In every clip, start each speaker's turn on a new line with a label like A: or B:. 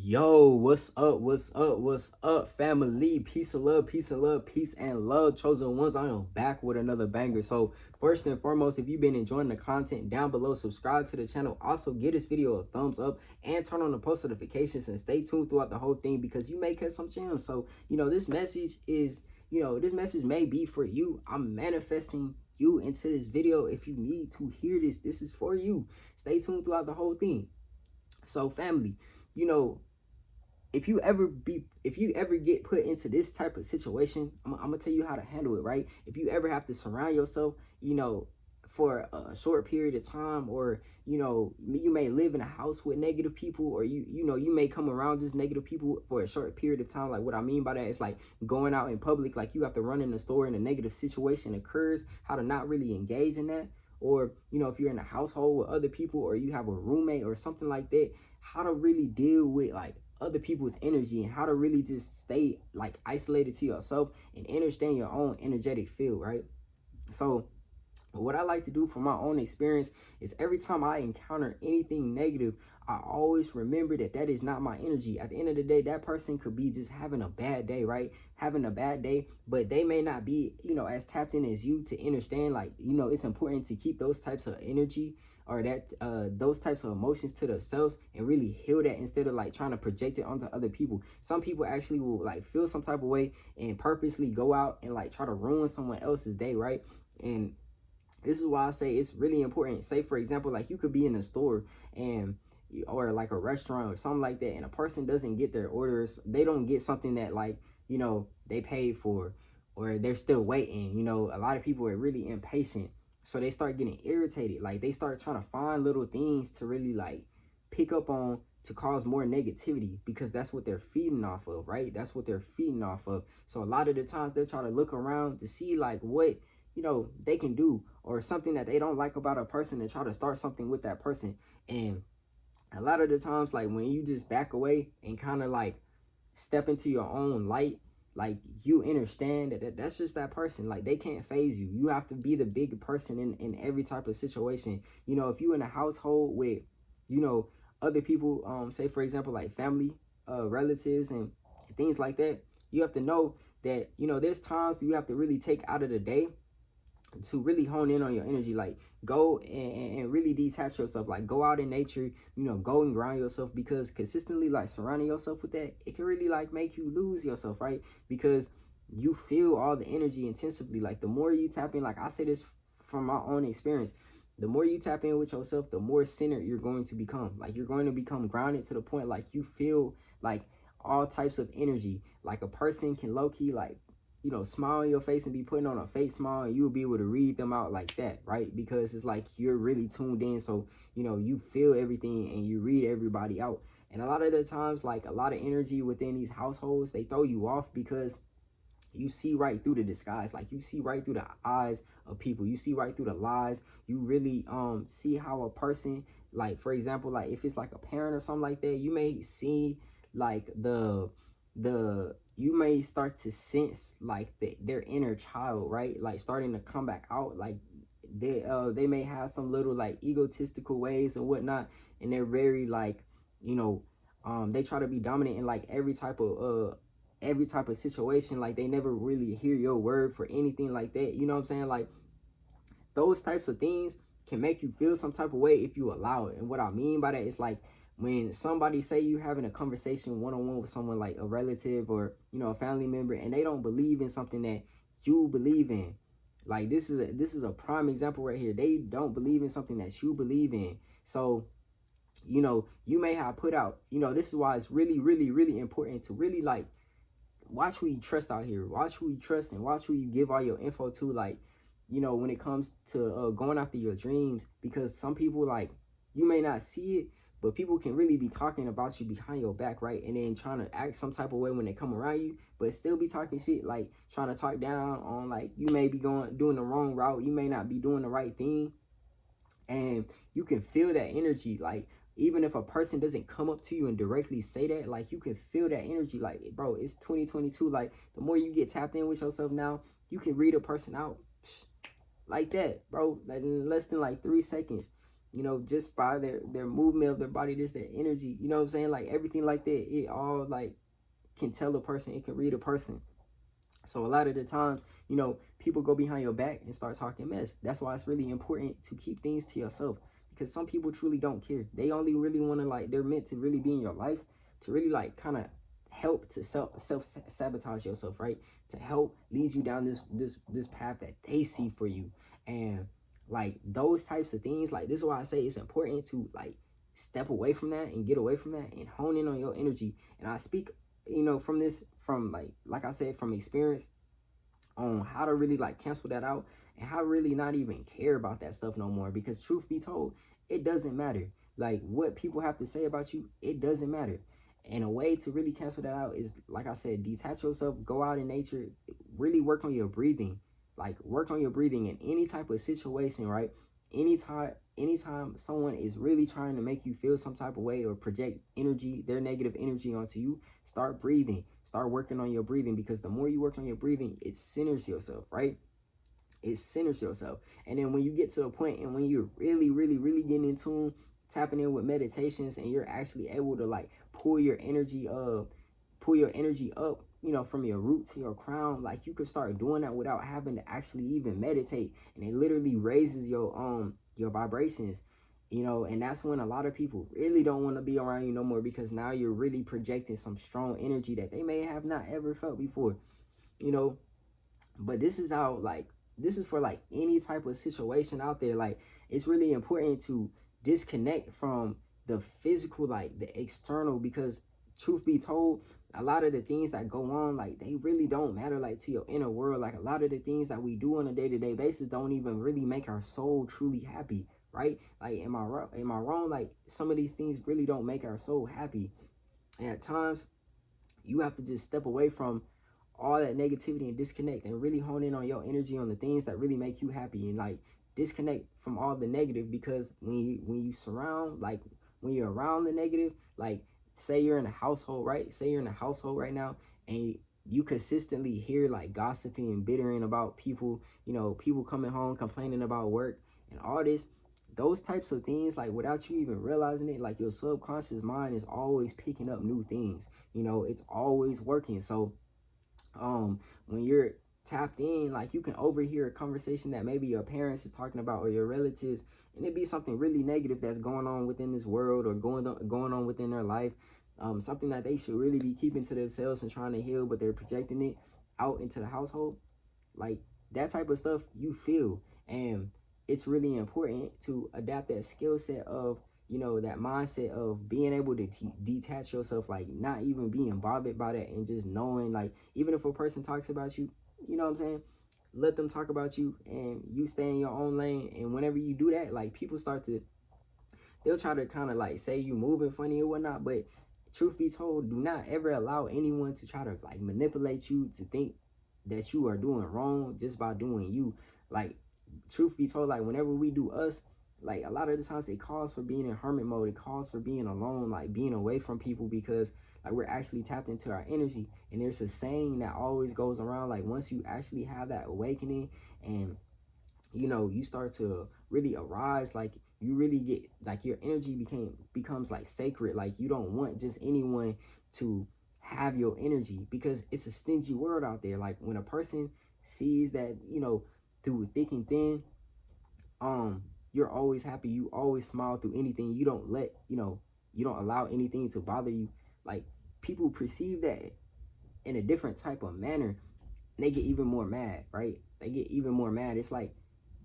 A: Yo, what's up? What's up? What's up, family? Peace and love, peace and love, peace and love. Chosen ones, I am back with another banger. So, first and foremost, if you've been enjoying the content down below, subscribe to the channel. Also, give this video a thumbs up and turn on the post notifications and stay tuned throughout the whole thing because you may catch some gems. So, this message is, this message may be for you. I'm manifesting you into this video. If you need to hear this, this is for you. Stay tuned throughout the whole thing. So, family, if you ever get put into this type of situation, I'm gonna tell you how to handle it, right? If you ever have to surround yourself, for a short period of time, or you may live in a house with negative people, or you may come around just negative people for a short period of time. Like, what I mean by that is like going out in public, like you have to run in the store and a negative situation occurs, how to not really engage in that. Or if you're in a household with other people, or you have a roommate or something like that, how to really deal with like other people's energy and how to really just stay like isolated to yourself and understand your own energetic field, right? So what I like to do from my own experience is every time I encounter anything negative, I always remember that that is not my energy. At the end of the day, that person could be just having a bad day, right? Having a bad day, but they may not be, as tapped in as you to understand, like, it's important to keep those types of energy or that those types of emotions to themselves and really heal that instead of like trying to project it onto other people. Some people actually will like feel some type of way and purposely go out and like try to ruin someone else's day, right? And this is why I say it's really important. Say, for example, like you could be in a store and or like a restaurant or something like that, and a person doesn't get their orders. They don't get something that like, they paid for, or they're still waiting. A lot of people are really impatient. So they start getting irritated. Like they start trying to find little things to really like pick up on to cause more negativity because that's what they're feeding off of, right? That's what they're feeding off of. So a lot of the times they're trying to look around to see like what they can do, or something that they don't like about a person, and try to start something with that person. And a lot of the times, like when you just back away and kind of like step into your own light, like you understand that's just that person. Like they can't phase you. You have to be the big person in every type of situation. If you in a household with other people, say for example like family, relatives and things like that, you have to know that there's times you have to really take out of the day to really hone in on your energy. Like go and really detach yourself, like go out in nature, go and ground yourself, because consistently like surrounding yourself with that, it can really like make you lose yourself, right? Because you feel all the energy intensively. Like the more you tap in, like I say this from my own experience, the more you tap in with yourself, the more centered you're going to become. Like you're going to become grounded to the point like you feel like all types of energy. Like a person can low-key like smile on your face and be putting on a fake smile, and you'll be able to read them out like that, right? Because it's like you're really tuned in. So, you feel everything and you read everybody out. And a lot of the times, like a lot of energy within these households, they throw you off because you see right through the disguise. Like you see right through the eyes of people. You see right through the lies. You really see how a person, like for example, like if it's like a parent or something like that, you may see like you may start to sense like their inner child, right? Like starting to come back out. Like they may have some little like egotistical ways and whatnot, and they're very like they try to be dominant in like every type of situation. Like they never really hear your word for anything like that. You know what I'm saying? Like those types of things can make you feel some type of way if you allow it. And what I mean by that is like when somebody say you're having a conversation one-on-one with someone, like a relative or a family member, and they don't believe in something that you believe in. Like this is a prime example right here. They don't believe in something that you believe in. So you may have put out, this is why it's really, really, really important to really like watch who you trust out here. Watch who you trust and watch who you give all your info to, like, when it comes to going after your dreams. Because some people, like, you may not see it, but people can really be talking about you behind your back, right? And then trying to act some type of way when they come around you, but still be talking shit, like trying to talk down on, like, you may be doing the wrong route. You may not be doing the right thing. And you can feel that energy. Like, even if a person doesn't come up to you and directly say that, like, you can feel that energy. Like, bro, it's 2022. Like, the more you get tapped in with yourself now, you can read a person out like that, bro. Like in less than like 3 seconds. you know, just by their movement of their body, just their energy, you know what I'm saying? Like everything like that, it all like can tell a person, it can read a person. So a lot of the times, you know, people go behind your back and start talking mess. That's why it's really important to keep things to yourself, because some people truly don't care. They only really want to like, they're meant to really be in your life to really like kind of help to self sabotage yourself, right? To help lead you down this path that they see for you. And like those types of things, like this is why I say it's important to like step away from that and get away from that and hone in on your energy. And I speak, you know, from this, from like I said, from experience on how to really like cancel that out and how really not even care about that stuff no more. Because truth be told, it doesn't matter. Like what people have to say about you, it doesn't matter. And a way to really cancel that out is, like I said, detach yourself, go out in nature, really work on your breathing. Like work on your breathing in any type of situation, right? Anytime someone is really trying to make you feel some type of way or project energy, their negative energy onto you, start breathing, start working on your breathing, because the more you work on your breathing, it centers yourself, right? It centers yourself. And then when you get to a point and when you're really getting in tune, tapping in with meditations, and you're actually able to like pull your energy up, you know, from your root to your crown, like you could start doing that without having to actually even meditate, and it literally raises your vibrations, you know. And that's when a lot of people really don't want to be around you no more, because now you're really projecting some strong energy that they may have not ever felt before, you know. But this is how like, this is for like any type of situation out there. Like it's really important to disconnect from the physical, like the external, because truth be told, a lot of the things that go on, like they really don't matter like to your inner world. Like a lot of the things that we do on a day-to-day basis don't even really make our soul truly happy, right? Like am I wrong? Like some of these things really don't make our soul happy. And at times you have to just step away from all that negativity and disconnect and really hone in on your energy, on the things that really make you happy, and like disconnect from all the negative. Because when you surround, like when you're around the negative, like say you're in a household, right? Say you're in a household right now, and you consistently hear like gossiping and bittering about people, you know, people coming home complaining about work and all this, those types of things, like without you even realizing it, like your subconscious mind is always picking up new things, you know, it's always working. So when you're tapped in, like you can overhear a conversation that maybe your parents is talking about or your relatives, and it be something really negative that's going on within this world or going on within their life, something that they should really be keeping to themselves and trying to heal, but they're projecting it out into the household. Like that type of stuff you feel. And it's really important to adapt that skill set of, you know, that mindset of being able to detach yourself, like not even being bothered by that, and just knowing like, even if a person talks about you, you know what I'm saying, let them talk about you and you stay in your own lane. And whenever you do that, like people start to, they'll try to kind of like say you moving funny or whatnot. But truth be told, do not ever allow anyone to try to like manipulate you to think that you are doing wrong just by doing you. Like truth be told, like whenever we do us, like a lot of the times it calls for being in hermit mode, it calls for being alone, like being away from people, because like we're actually tapped into our energy. And there's a saying that always goes around, like once you actually have that awakening and, you know, you start to really arise, like you really get like your energy becomes like sacred. Like you don't want just anyone to have your energy, because it's a stingy world out there. Like when a person sees that, you know, through thick and thin, you're always happy, you always smile through anything, you don't let, you know, you don't allow anything to bother you, like people perceive that in a different type of manner, and they get even more mad, right? They get even more mad. It's like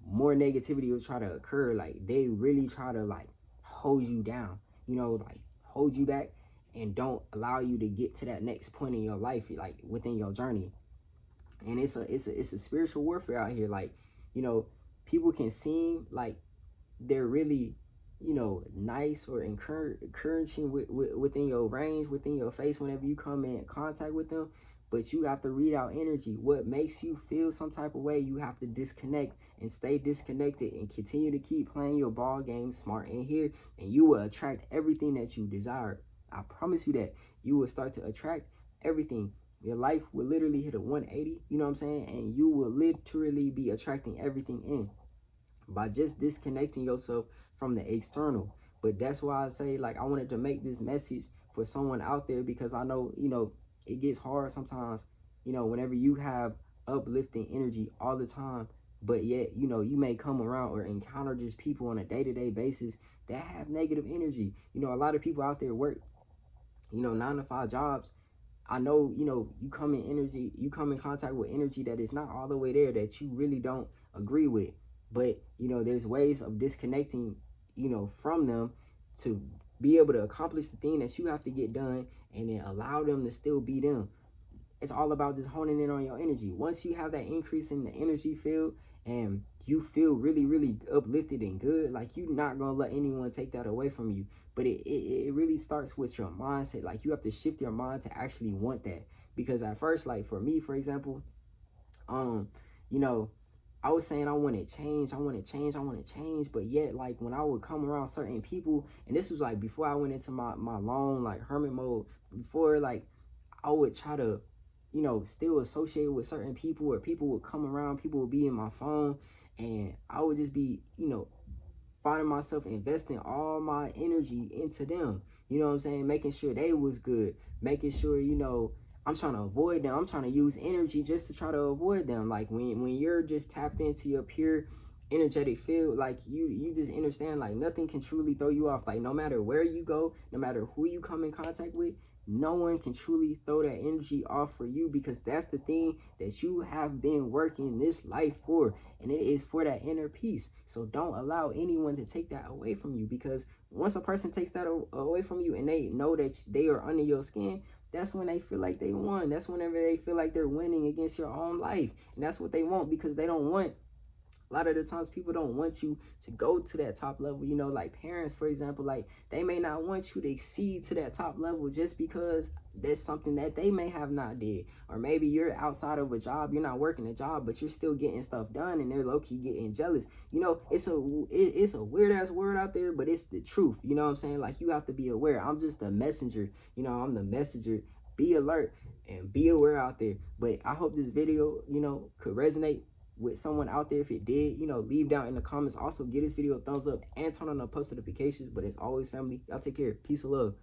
A: more negativity will try to occur. Like they really try to like hold you down, you know, like hold you back and don't allow you to get to that next point in your life, like within your journey. And it's a spiritual warfare out here. Like, you know, people can seem like they're really, you know, nice or encouraging within your range, within your face whenever you come in contact with them. But you have to read out energy. What makes you feel some type of way, you have to disconnect and stay disconnected and continue to keep playing your ball game smart in here, and you will attract everything that you desire. I promise you that you will start to attract everything. Your life will literally hit a 180, you know what I'm saying? And you will literally be attracting everything in by just disconnecting yourself from the external. But that's why I say, like, I wanted to make this message for someone out there, because I know, you know, it gets hard sometimes, you know, whenever you have uplifting energy all the time, but yet, you know, you may come around or encounter just people on a day-to-day basis that have negative energy. You know, a lot of people out there work, you know, 9 to 5 jobs. I know, you know, you come in contact with energy that is not all the way there, that you really don't agree with. But, you know, there's ways of disconnecting, you know, from them to be able to accomplish the thing that you have to get done, and then allow them to still be them. It's all about just honing in on your energy. Once you have that increase in the energy field and you feel really, really uplifted and good, like, you're not gonna let anyone take that away from you. But it really starts with your mindset. Like, you have to shift your mind to actually want that. Because at first, like for me, for example, you know, I was saying I wanted change, but yet, like, when I would come around certain people, and this was like before I went into my long, like, hermit mode, before, like, I would try to, you know, still associate with certain people, or people would come around, people would be in my phone, and I would just be, you know, finding myself investing all my energy into them. You know what I'm saying? Making sure they was good, making sure, you know, I'm trying to avoid them. I'm trying to use energy just to try to avoid them. Like, when you're just tapped into your pure energetic field, like, you just understand, like, nothing can truly throw you off. Like, no matter where you go, no matter who you come in contact with, no one can truly throw that energy off for you, because that's the thing that you have been working this life for, and it is for that inner peace. So don't allow anyone to take that away from you, because once a person takes that away from you and they know that they are under your skin, that's when they feel like they won. That's whenever they feel like they're winning against your own life. And that's what they want, because they don't want, a lot of the times people don't want you to go to that top level. You know, like parents, for example, like, they may not want you to exceed to that top level just because that's something that they may have not did. Or maybe you're outside of a job, you're not working a job, but you're still getting stuff done, and they're low-key getting jealous. You know, it's a weird ass word out there, but it's the truth. You know what I'm saying? Like, you have to be aware. I'm just a messenger. You know, I'm the messenger. Be alert and be aware out there. But I hope this video, you know, could resonate with someone out there. If it did, you know, leave down in the comments. Also, give this video a thumbs up and turn on the post notifications. But as always, family, y'all take care. Peace and love.